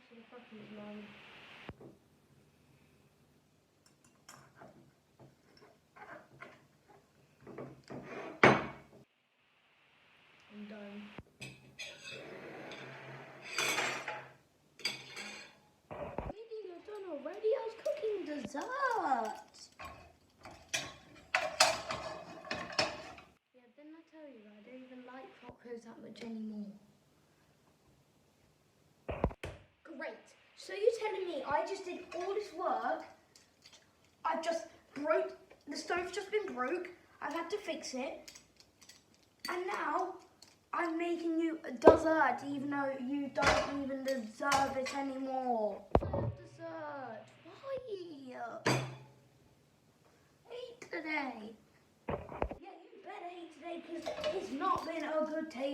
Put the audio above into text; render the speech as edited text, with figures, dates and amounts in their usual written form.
actually fucking mine. I'm done. Really, you're done already? I was cooking dessert. Yeah, didn't I tell you I don't even like tacos that much anymore? Great. So you're telling me I just did all this work? I've just broke, the stove's just been broke, I've had to fix it, and now I'm making you a dessert even though you don't even deserve it anymore. Dessert, why? Hate today. Yeah, you better hate today because it's not been a good taste.